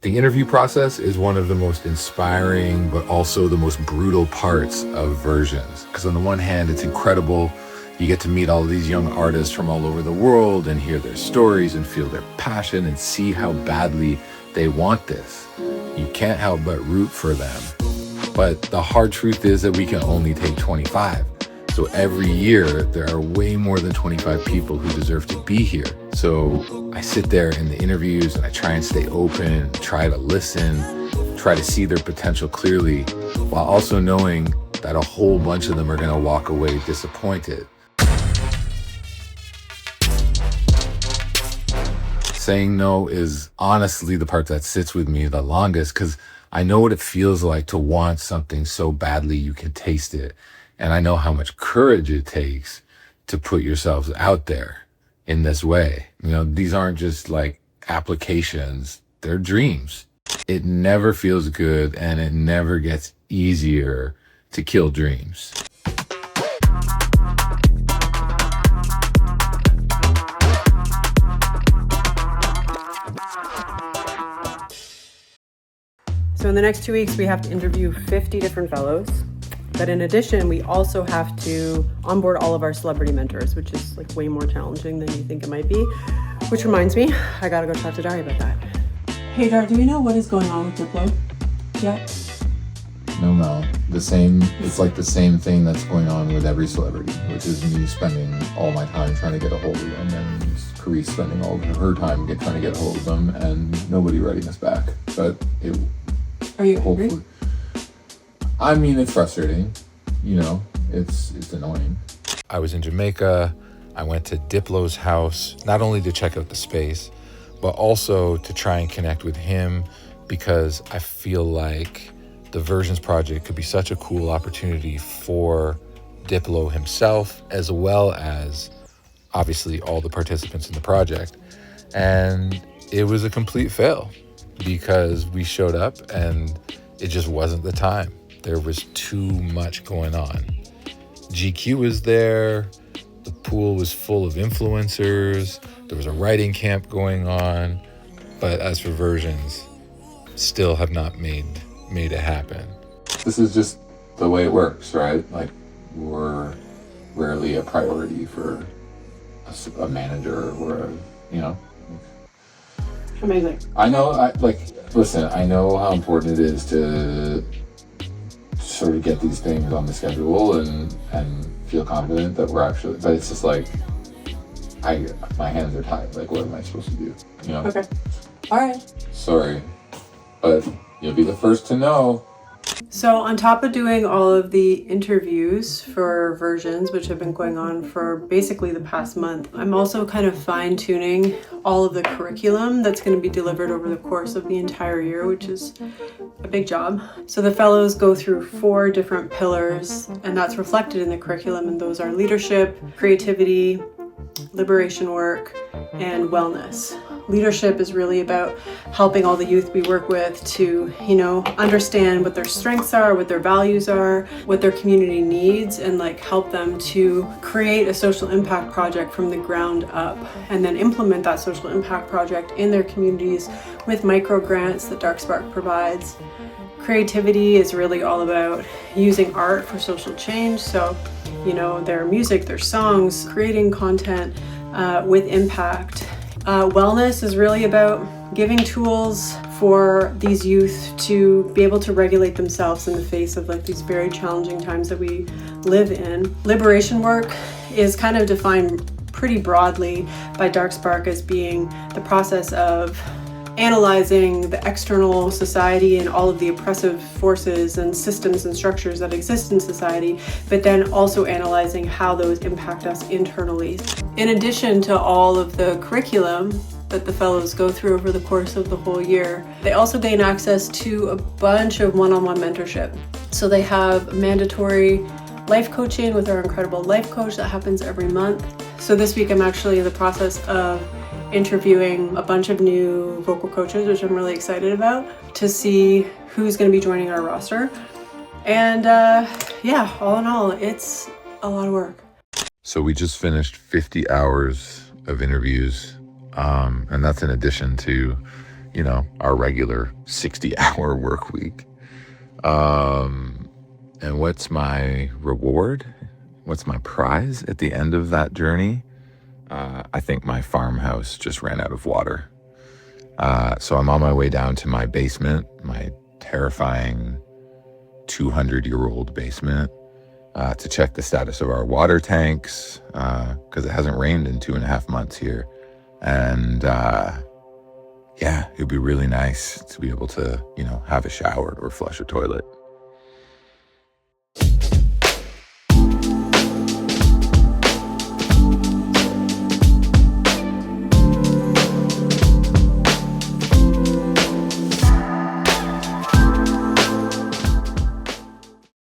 The interview process is one of the most inspiring, but also the most brutal parts of Versions. Because on the one hand, it's incredible. You get to meet all of these young artists from all over the world and hear their stories and feel their passion and see how badly they want this. You can't help but root for them. But the hard truth is that we can only take 25. So every year, there are way more than 25 people who deserve to be here. So I sit there in the interviews and I try and stay open, try to listen, try to see their potential clearly, while also knowing that a whole bunch of them are gonna walk away disappointed. Saying no is honestly the part that sits with me the longest, because I know what it feels like to want something so badly you can taste it. And I know how much courage it takes to put yourselves out there in this way. You know, these aren't just like applications, they're dreams. It never feels good and it never gets easier to kill dreams. So in the next 2 weeks, we have to interview 50 different fellows. But in addition, we also have to onboard all of our celebrity mentors, which is like way more challenging than you think it might be. Which reminds me, I gotta go talk to Dari about that. Hey Dar, do we know what is going on with Diplo yet? No. It's like the same thing that's going on with every celebrity, which is me spending all my time trying to get a hold of them and Carice spending all of her time trying to get a hold of them and nobody writing us back. But are you angry? I mean, it's frustrating, you know, it's annoying. I was in Jamaica. I went to Diplo's house, not only to check out the space, but also to try and connect with him, because I feel like the Versions project could be such a cool opportunity for Diplo himself, as well as obviously all the participants in the project. And it was a complete fail because we showed up and it just wasn't the time. There was too much going on. GQ was there. The pool was full of influencers. There was a writing camp going on. But as for Versions, still have not made it happen. This is just the way it works, right? Like, we're rarely a priority for a manager or you know. Amazing. I know, I know how important it is to sort of get these things on the schedule and feel confident that we're actually, but it's just like, my hands are tied. Like, what am I supposed to do? You know? Okay. All right. Sorry, but you'll be the first to know. So on top of doing all of the interviews for Versions, which have been going on for basically the past month, I'm also kind of fine-tuning all of the curriculum that's going to be delivered over the course of the entire year, which is a big job. So the fellows go through 4 different pillars, and that's reflected in the curriculum, and those are leadership, creativity, liberation work, and wellness. Leadership is really about helping all the youth we work with to, understand what their strengths are, what their values are, what their community needs, and help them to create a social impact project from the ground up, and then implement that social impact project in their communities with micro grants that Darkspark provides. Creativity is really all about using art for social change. So, their music, their songs, creating content with impact. Wellness is really about giving tools for these youth to be able to regulate themselves in the face of these very challenging times that we live in. Liberation work is kind of defined pretty broadly by Darkspark as being the process of analyzing the external society and all of the oppressive forces and systems and structures that exist in society, but then also analyzing how those impact us internally. In addition to all of the curriculum that the fellows go through over the course of the whole year, they also gain access to a bunch of one-on-one mentorship. So they have mandatory life coaching with our incredible life coach that happens every month. So this week I'm actually in the process of interviewing a bunch of new vocal coaches, which I'm really excited about, to see who's going to be joining our roster. And all in all, it's a lot of work. So we just finished 50 hours of interviews, and that's in addition to, our regular 60-hour work week. And what's my reward? What's my prize at the end of that journey? I think my farmhouse just ran out of water. So I'm on my way down to my basement, my terrifying 200-year-old basement, to check the status of our water tanks, because it hasn't rained in 2.5 months here. And it'd be really nice to be able to, have a shower or flush a toilet.